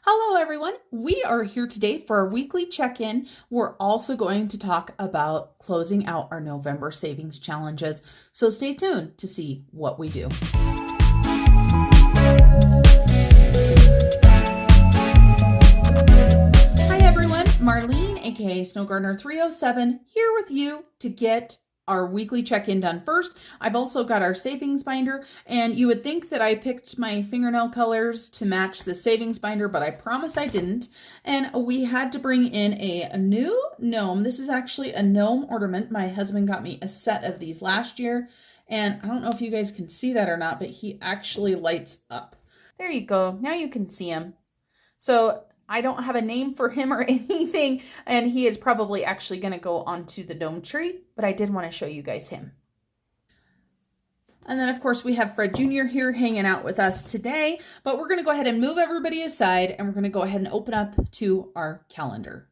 Hello everyone, we are here today for our weekly check-in. We're also going to talk about closing out our November savings challenges, so stay tuned to see what we do. Hi everyone, Marlene aka SnowGardener307 here with you to get our weekly check-in done first. I've also got our savings binder, and you would think that I picked my fingernail colors to match the savings binder, but I promise I didn't. And we had to bring in a new gnome. This is actually a gnome ornament. My husband got me a set of these last year, and I don't know if you guys can see that or not, but he actually lights up. There you go. Now you can see him. So I don't have a name for him or anything, and he is probably actually going to go onto the gnome tree, but I did want to show you guys him. And then, of course, we have Fred Jr. here hanging out with us today, but we're going to go ahead and move everybody aside, and we're going to go ahead and open up to our calendar.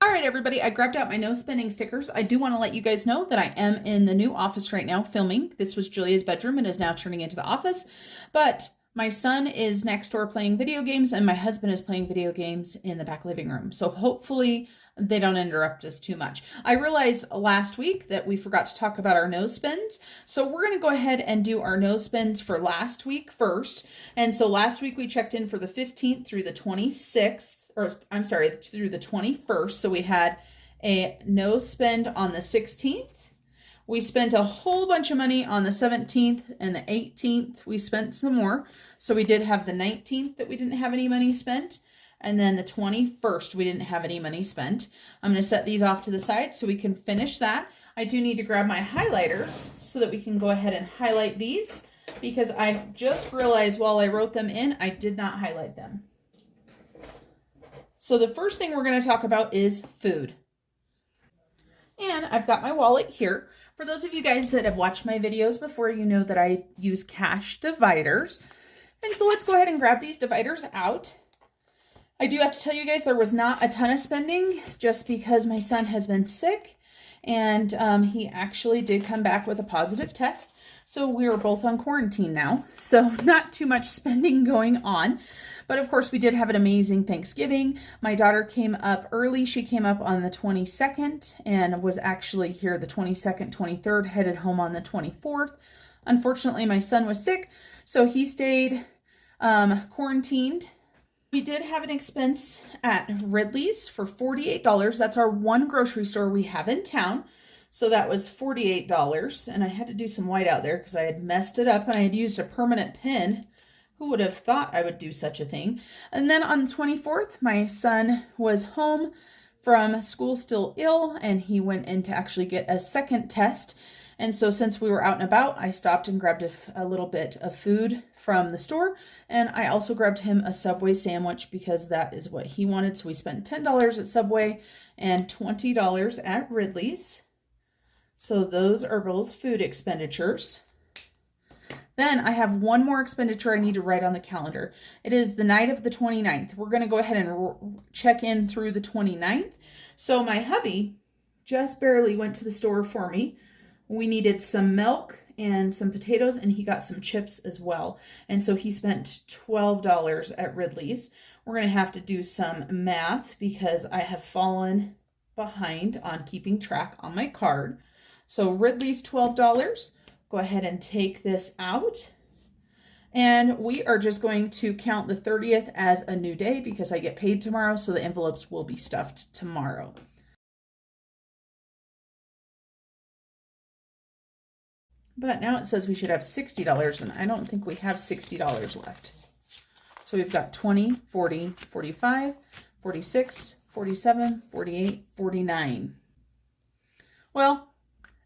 All right, everybody, I grabbed out my no spending stickers. I do want to let you guys know that I am in the new office right now filming. This was Julia's bedroom and is now turning into the office, but my son is next door playing video games, and my husband is playing video games in the back living room. So hopefully they don't interrupt us too much. I realized last week that we forgot to talk about our no spends. So we're going to go ahead and do our no spends for last week first. And so last week we checked in for the 15th through the 26th, or I'm sorry, through the 21st. So we had a no spend on the 16th. We spent a whole bunch of money on the 17th and the 18th. We spent some more. So we did have the 19th that we didn't have any money spent. And then the 21st, we didn't have any money spent. I'm going to set these off to the side so we can finish that. I do need to grab my highlighters so that we can go ahead and highlight these, because I just realized while I wrote them in, I did not highlight them. So the first thing we're going to talk about is food. And I've got my wallet here. For those of you guys that have watched my videos before, you know that I use cash dividers. And so let's go ahead and grab these dividers out. I do have to tell you guys there was not a ton of spending just because my son has been sick, and he actually did come back with a positive test. So we are both on quarantine now. So not too much spending going on. But of course, we did have an amazing Thanksgiving. My daughter came up early. She came up on the 22nd and was actually here the 22nd, 23rd, headed home on the 24th. Unfortunately, my son was sick, so he stayed quarantined. We did have an expense at Ridley's for $48. That's our one grocery store we have in town. So that was $48. And I had to do some white out there because I had messed it up and I had used a permanent pen. Who would have thought I would do such a thing? And then on the 24th, my son was home from school still ill, and he went in to actually get a second test. And so since we were out and about, I stopped and grabbed a little bit of food from the store. And I also grabbed him a Subway sandwich because that is what he wanted. So we spent $10 at Subway and $20 at Ridley's. So those are both food expenditures. Then I have one more expenditure I need to write on the calendar. It is the night of the 29th. We're going to go ahead and check in through the 29th. So my hubby just barely went to the store for me. We needed some milk and some potatoes, and he got some chips as well. And so he spent $12 at Ridley's. We're going to have to do some math because I have fallen behind on keeping track on my card. So Ridley's $12. Go ahead and take this out. And we are just going to count the 30th as a new day because I get paid tomorrow, so the envelopes will be stuffed tomorrow. But now it says we should have $60, and I don't think we have $60 left. So we've got 20, 40, 45, 46, 47, 48, 49. Well,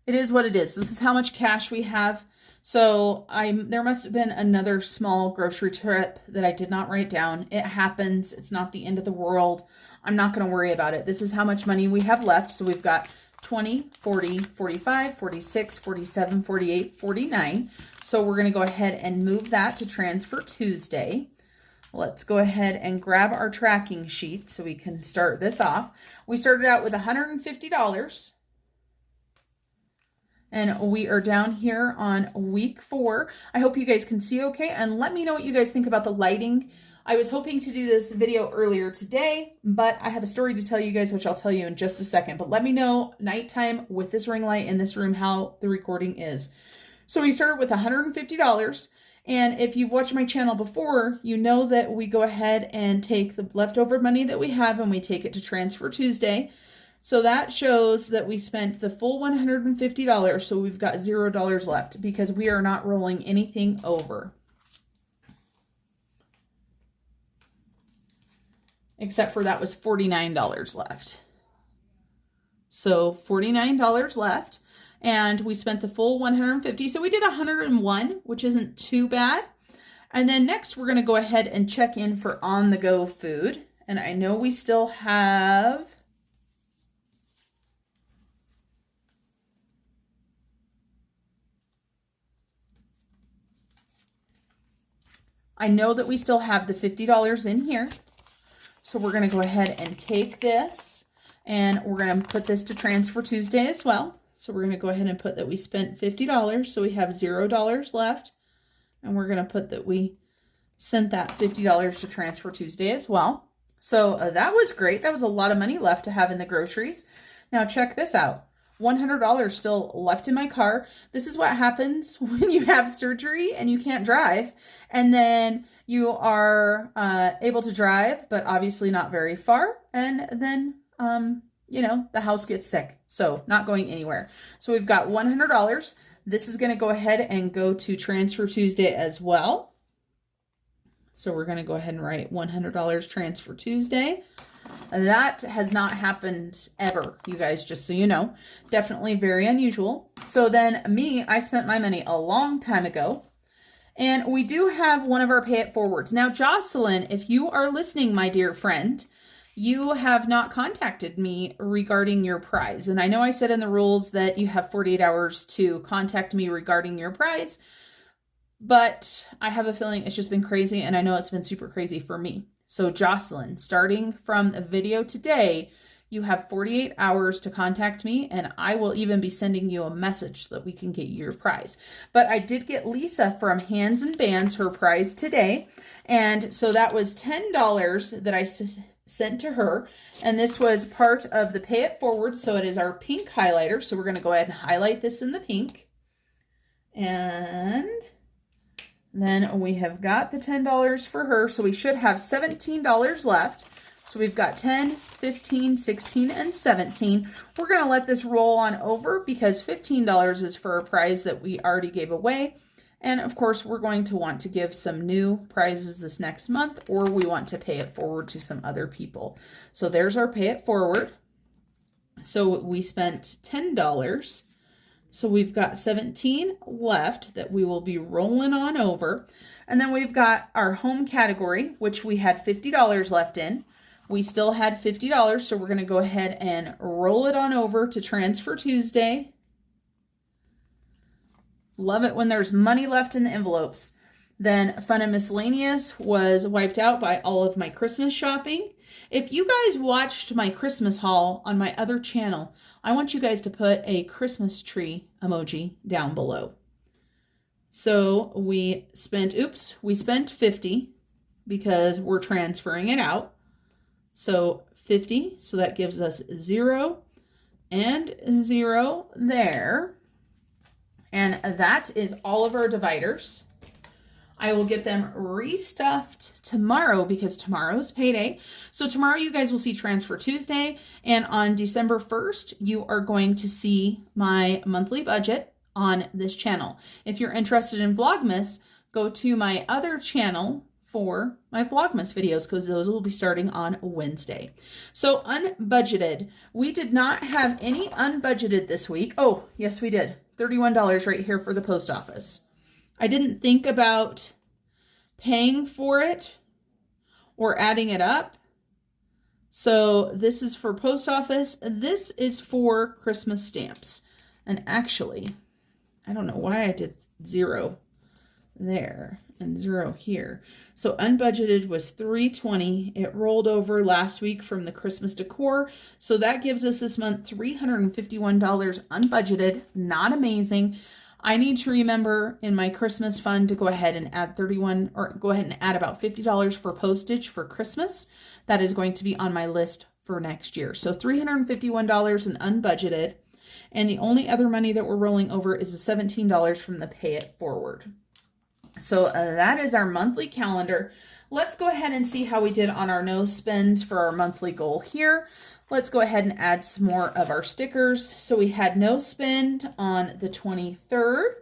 it is what it is. This is how much cash we have. So there must have been another small grocery trip that I did not write down. It happens. It's not the end of the world. I'm not going to worry about it. This is how much money we have left. So we've got 20, 40, 45, 46, 47, 48, 49. So we're going to go ahead and move that to Transfer Tuesday. Let's go ahead and grab our tracking sheet so we can start this off. We started out with $150. And we are down here on week 4. I hope you guys can see okay. And let me know what you guys think about the lighting I was hoping to do this video earlier today, but I have a story to tell you guys, which I'll tell you in just a second. But let me know nighttime with this ring light in this room how the recording is. So we started with $150. And if you've watched my channel before, you know that we go ahead and take the leftover money that we have and we take it to Transfer Tuesday. So that shows that we spent the full $150. So we've got $0 left because we are not rolling anything over. Except for that was $49 left. So $49 left. And we spent the full 150. So we did 101, which isn't too bad. And then next we're going to go ahead and check in for on-the-go food. And I know we still have... I know that we still have the $50 in here. So we're going to go ahead and take this and we're going to put this to Transfer Tuesday as well. So we're going to go ahead and put that we spent $50. So we have $0 left. And we're going to put that we sent that $50 to Transfer Tuesday as well. So that was great. That was a lot of money left to have in the groceries. Now check this out. $100 still left in my car. This is what happens when you have surgery and you can't drive. And then you are able to drive, but obviously not very far. And then, you know, the house gets sick. So not going anywhere. So we've got $100. This is going to go ahead and go to Transfer Tuesday as well. So we're going to go ahead and write $100 Transfer Tuesday. That has not happened ever, you guys, just so you know. Definitely very unusual. So then I spent my money a long time ago. And we do have one of our pay it forwards. Now, Jocelyn, if you are listening, my dear friend, you have not contacted me regarding your prize. And I know I said in the rules that you have 48 hours to contact me regarding your prize. But I have a feeling it's just been crazy. And I know it's been super crazy for me. So Jocelyn, starting from the video today, you have 48 hours to contact me, and I will even be sending you a message so that we can get you your prize. But I did get Lisa from Hands and Bands her prize today, and so that was $10 that I sent to her, and this was part of the Pay It Forward, so it is our pink highlighter. So we're going to go ahead and highlight this in the pink, and then we have got the $10 for her, so we should have $17 left. So we've got 10, 15, 16, and 17. We're going to let this roll on over because $15 is for a prize that we already gave away. And of course, we're going to want to give some new prizes this next month, or we want to pay it forward to some other people. So there's our Pay It Forward. So we spent $10. So we've got 17 left that we will be rolling on over. And then we've got our home category, which we had $50 left in. We still had $50, so we're going to go ahead and roll it on over to Transfer Tuesday. Love it when there's money left in the envelopes. Then Fun and Miscellaneous was wiped out by all of my Christmas shopping. If you guys watched my Christmas haul on my other channel, I want you guys to put a Christmas tree emoji down below. So we spent 50 because we're transferring it out. So 50, so that gives us 0 and 0 there. And that is all of our dividers. I will get them restuffed tomorrow because tomorrow's payday. So tomorrow you guys will see Transfer Tuesday. And on December 1st, you are going to see my monthly budget on this channel. If you're interested in Vlogmas, go to my other channel for my Vlogmas videos because those will be starting on Wednesday. So unbudgeted. We did not have any unbudgeted this week. Oh, yes, we did. $31 right here for the post office. I didn't think about paying for it or adding it up. So this is for post office. This is for Christmas stamps. And actually, I don't know why I did 0 there and 0 here. So unbudgeted was $320. It rolled over last week from the Christmas decor. So that gives us this month $351 unbudgeted. Not amazing. I need to remember in my Christmas fund to go ahead and add go ahead and add about $50 for postage for Christmas. That is going to be on my list for next year. So $351 in unbudgeted. And the only other money that we're rolling over is the $17 from the Pay It Forward. So that is our monthly calendar. Let's go ahead and see how we did on our no spend for our monthly goal here. Let's go ahead and add some more of our stickers. So we had no spend on the 23rd.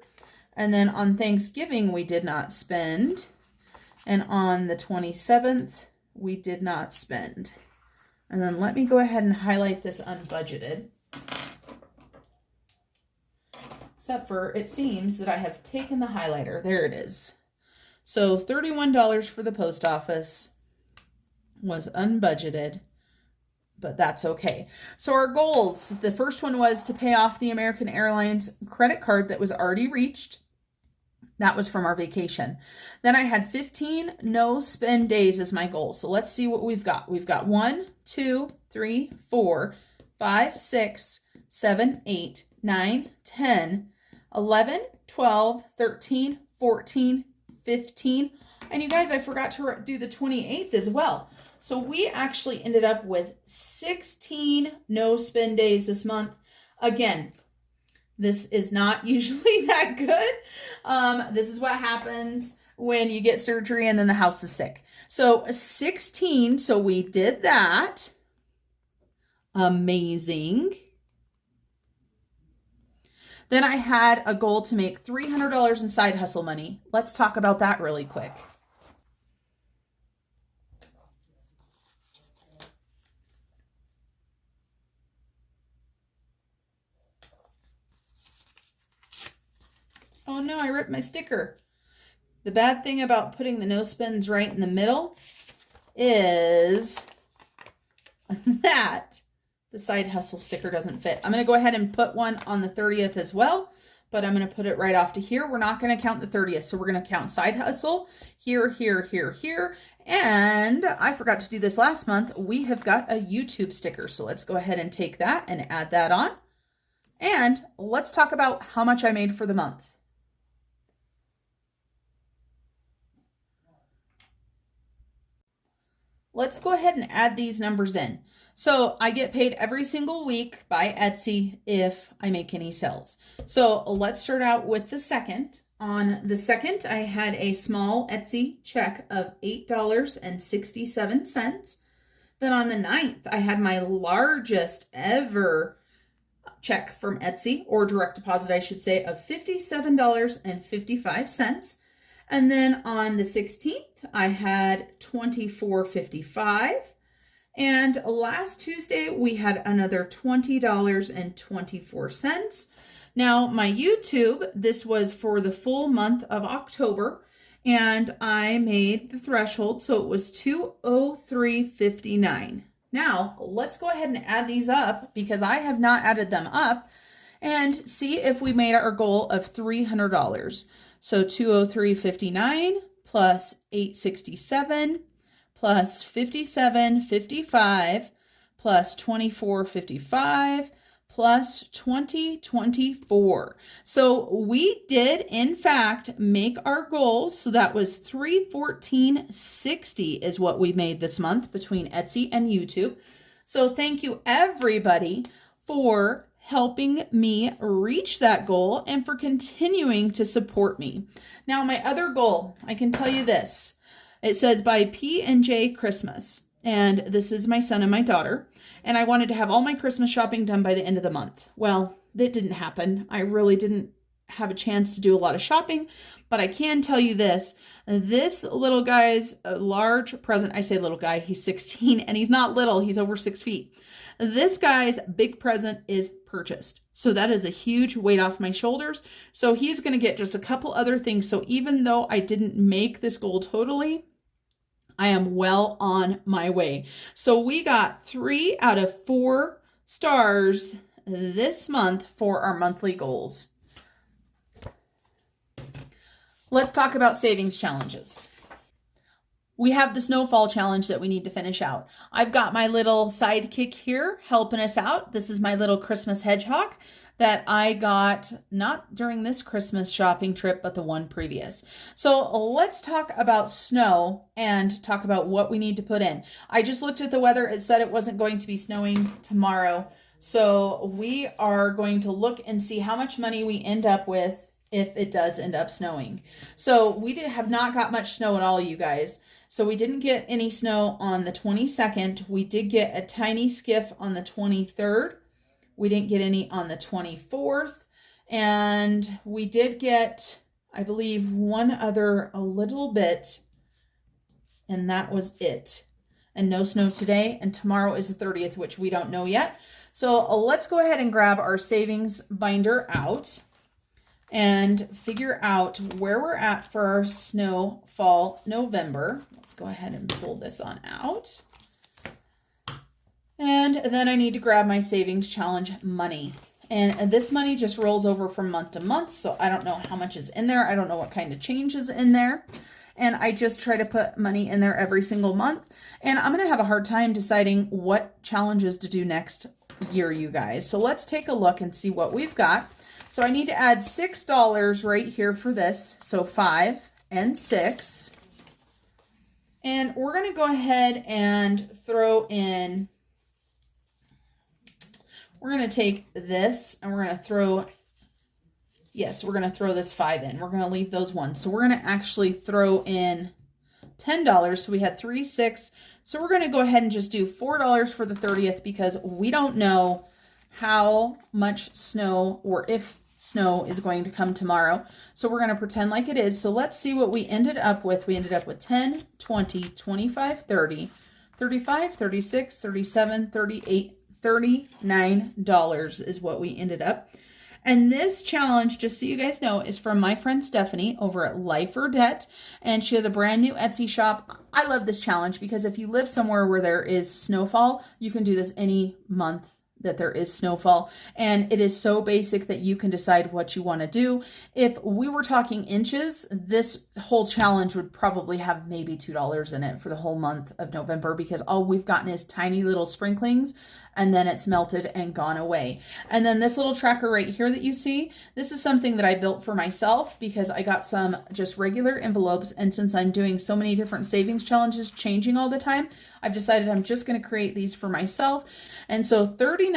And then on Thanksgiving, we did not spend. And on the 27th, we did not spend. And then let me go ahead and highlight this unbudgeted. Except for it seems that I have taken the highlighter. There it is. So $31 for the post office was unbudgeted, but that's okay. So our goals, the first one was to pay off the American Airlines credit card that was already reached. That was from our vacation. Then I had 15 no spend days as my goal. So let's see what we've got. We've got 1, 2, 3, 4, 5, 6, 7, 8, 9, 10, 11, 12, 13, 14, 15. And you guys, I forgot to do the 28th as well. So we actually ended up with 16 no spend days this month. Again, this is not usually that good. This is what happens when you get surgery and then the house is sick. So 16, so we did that. Amazing. Then I had a goal to make $300 in side hustle money. Let's talk about that really quick. Oh no, I ripped my sticker. The bad thing about putting the no spends right in the middle is that the side hustle sticker doesn't fit. I'm going to go ahead and put one on the 30th as well, but I'm going to put it right off to here. We're not going to count the 30th, so we're going to count side hustle here, here, here, here. And I forgot to do this last month. We have got a YouTube sticker, so let's go ahead and take that and add that on. And let's talk about how much I made for the month. Let's go ahead and add these numbers in. So I get paid every single week by Etsy if I make any sales. So let's start out with the second. On the second, I had a small Etsy check of $8.67. Then on the 9th, I had my largest ever check from Etsy, or direct deposit, I should say, of $57.55. And then on the 16th, I had $24.55. And last Tuesday, we had another $20.24. Now, my YouTube, this was for the full month of October, and I made the threshold, so it was $203.59. Now, let's go ahead and add these up, because I have not added them up, and see if we made our goal of $300. So $203.59 plus $867 plus $57.55 plus $24.55 plus $20.24. So we did, in fact, make our goal. So that was $314.60 is what we made this month between Etsy and YouTube. So thank you, everybody, for helping me reach that goal and for continuing to support me. Now, my other goal, I can tell you this. It says by P&J Christmas, and this is my son and my daughter, and I wanted to have all my Christmas shopping done by the end of the month. Well, that didn't happen. I really didn't have a chance to do a lot of shopping, but I can tell you this. This little guy's a large present. I say little guy, he's 16, and he's not little, he's over 6 feet. This guy's big present is purchased. So that is a huge weight off my shoulders. So he's going to get just a couple other things. So even though I didn't make this goal totally, I am well on my way. So we got 3 out of 4 stars this month for our monthly goals. Let's talk about savings challenges. We have the Snowfall challenge that we need to finish out. I've got my little sidekick here helping us out. This is my little Christmas hedgehog. that I got not during this Christmas shopping trip, but the one previous. So let's talk about snow and talk about what we need to put in. I just looked at the weather. It said it wasn't going to be snowing tomorrow. So we are going to look and see how much money we end up with if it does end up snowing. So we have not got much snow at all, you guys. So we didn't get any snow on the 22nd. We did get a tiny skiff on the 23rd. We didn't get any on the 24th. And we did get, I believe, one other a little bit. And that was it. And no snow today. And tomorrow is the 30th, which we don't know yet. So let's go ahead and grab our savings binder out and figure out where we're at for our Snowfall November. Let's go ahead and pull this on out. And then I need to grab my savings challenge money. And this money just rolls over from month to month, so I don't know how much is in there. I don't know what kind of change is in there. And I just try to put money in there every single month. And I'm going to have a hard time deciding what challenges to do next year, you guys. So let's take a look and see what we've got. So I need to add $6 right here for this. So 5 and 6. And we're going to go ahead and throw in, we're going to take this and we're going to throw, yes, we're going to throw this 5 in. We're going to leave those ones. So we're going to actually throw in $10. So we had 3, 6. So we're going to go ahead and just do $4 for the 30th because we don't know how much snow or if snow is going to come tomorrow. So we're going to pretend like it is. So let's see what we ended up with. We ended up with 10, 20, 25, 30, 35, 36, 37, 38, $39 is what we ended up. And this challenge, just so you guys know, is from my friend Stephanie over at Life or Debt. And she has a brand new Etsy shop. I love this challenge because if you live somewhere where there is snowfall, you can do this any month that there is snowfall. And it is so basic that you can decide what you want to do. If we were talking inches, this whole challenge would probably have maybe $2 in it for the whole month of November because all we've gotten is tiny little sprinklings and then it's melted and gone away. And then this little tracker right here that you see, this is something that I built for myself because I got some just regular envelopes. And since I'm doing so many different savings challenges changing all the time, I've decided I'm just going to create these for myself. And so $39.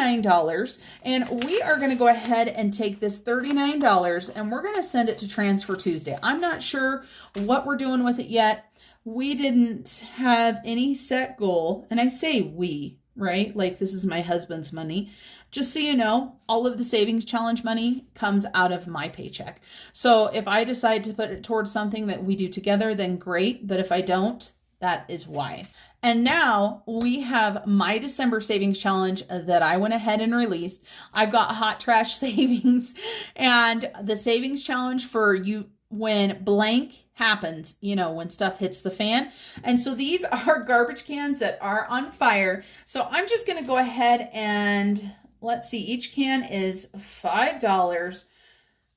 And we are going to go ahead and take this $39 and we're going to send it to Transfer Tuesday. I'm not sure what we're doing with it yet. We didn't have any set goal. And I say we, right? Like this is my husband's money. Just so you know, all of the savings challenge money comes out of my paycheck. So if I decide to put it towards something that we do together, then great. But if I don't, that is why. And now we have my December savings challenge that I went ahead and released. I've got hot trash savings and the savings challenge for you when blank happens, you know, when stuff hits the fan. And so these are garbage cans that are on fire. So I'm just going to go ahead and let's see, each can is $5.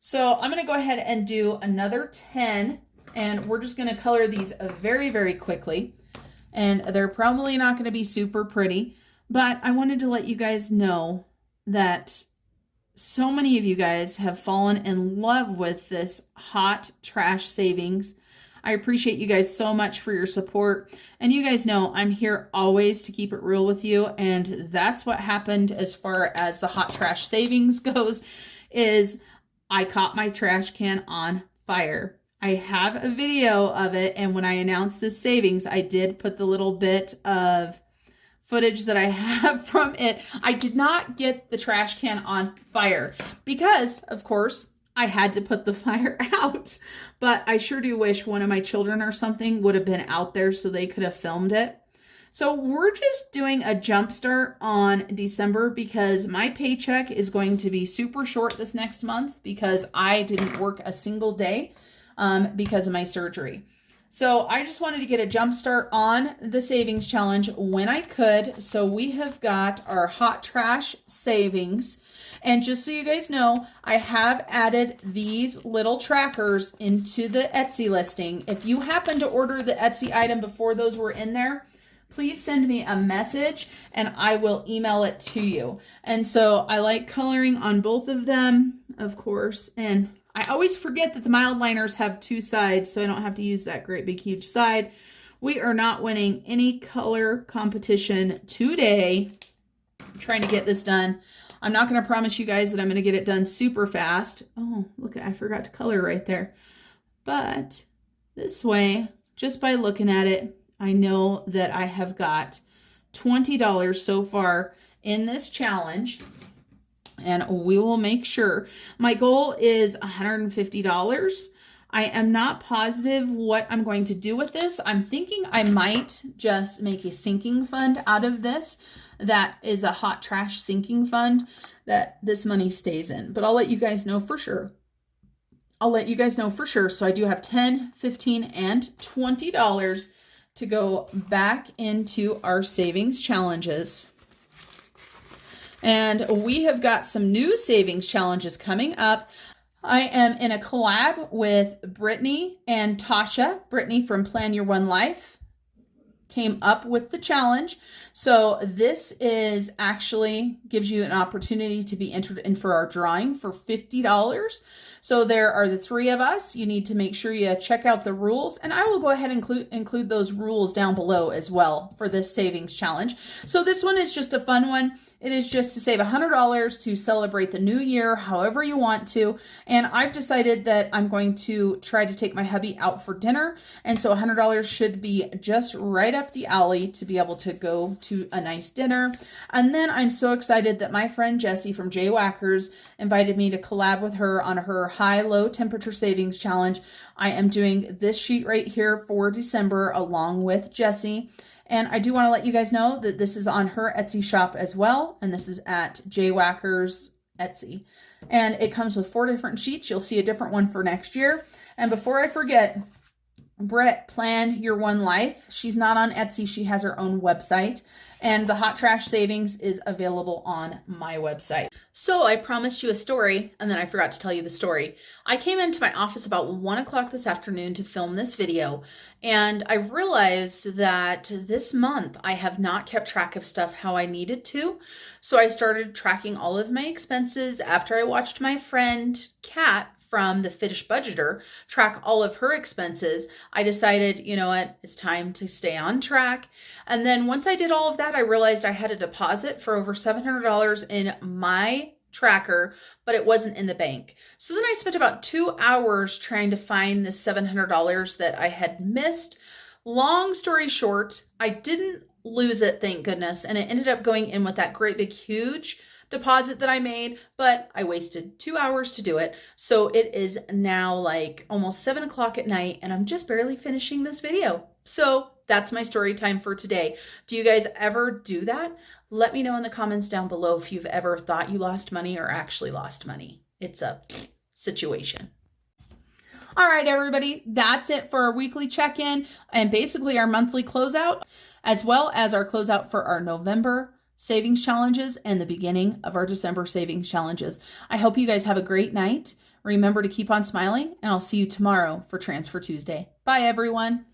So I'm going to go ahead and do another 10 and we're just going to color these very, very quickly. And they're probably not going to be super pretty, but I wanted to let you guys know that so many of you guys have fallen in love with this hot trash savings. I appreciate you guys so much for your support. And you guys know I'm here always to keep it real with you. And that's what happened as far as the hot trash savings goes, is I caught my trash can on fire. I have a video of it, and when I announced this savings, I did put the little bit of footage that I have from it. I did not get the trash can on fire because, of course, I had to put the fire out. But I sure do wish one of my children or something would have been out there so they could have filmed it. So we're just doing a jump start on December because my paycheck is going to be super short this next month because I didn't work a single day because of my surgery. So I just wanted to get a jump start on the savings challenge when I could. So we have got our hot trash savings. And just so you guys know, I have added these little trackers into the Etsy listing. If you happen to order the Etsy item before those were in there, please send me a message and I will email it to you. And so I like coloring on both of them, of course. And I always forget that the mild liners have two sides, so I don't have to use that great big huge side. We are not winning any color competition today. I'm trying to get this done. I'm not going to promise you guys that I'm going to get it done super fast. Oh, look, I forgot to color right there. But this way, just by looking at it, I know that I have got $20 so far in this challenge. And we will make sure. My goal is $150. I am not positive what I'm going to do with this. I'm thinking I might just make a sinking fund out of this. That is a hot trash sinking fund that this money stays in. But I'll let you guys know for sure. I'll let you guys know for sure. So I do have $10, $15, and $20 to go back into our savings challenges. And we have got some new savings challenges coming up. I am in a collab with Brittany and Tasha. Brittany from Plan Your One Life came up with the challenge. So this is actually gives you an opportunity to be entered in for our drawing for $50. So there are the three of us. You need to make sure you check out the rules, and I will go ahead and include those rules down below as well for this savings challenge. So this one is just a fun one. It is just to save $100 to celebrate the new year, however you want to. And I've decided that I'm going to try to take my hubby out for dinner. And so $100 should be just right up the alley to be able to go to a nice dinner. And then I'm so excited that my friend Jessie from Jaywhackers invited me to collab with her on her high-low temperature savings challenge. I am doing this sheet right here for December along with Jessie. And I do want to let you guys know that this is on her Etsy shop as well. And this is at Jaywhackers Etsy. And it comes with 4 different sheets. You'll see a different one for next year. And before I forget, Brett, Plan Your One Life. She's not on Etsy. She has her own website. And the Hot Trash Savings is available on my website. So I promised you a story, and then I forgot to tell you the story. I came into my office about 1 o'clock this afternoon to film this video, and I realized that this month I have not kept track of stuff how I needed to. So I started tracking all of my expenses after I watched my friend Kat from the Fittish Budgeter track all of her expenses. I decided, you know what, it's time to stay on track. And then once I did all of that, I realized I had a deposit for over $700 in my tracker, but it wasn't in the bank. So then I spent about 2 hours trying to find this $700 that I had missed. Long story short, I didn't lose it, thank goodness. And it ended up going in with that great big huge deposit that I made, but I wasted 2 hours to do it. So it is now like almost 7 o'clock at night and I'm just barely finishing this video. So that's my story time for today. Do you guys ever do that? Let me know in the comments down below if you've ever thought you lost money or actually lost money. It's a situation. All right, everybody, that's it for our weekly check-in and basically our monthly closeout, as well as our closeout for our November savings challenges and the beginning of our December savings challenges. I hope you guys have a great night. Remember to keep on smiling, and I'll see you tomorrow for Transfer Tuesday. Bye, everyone.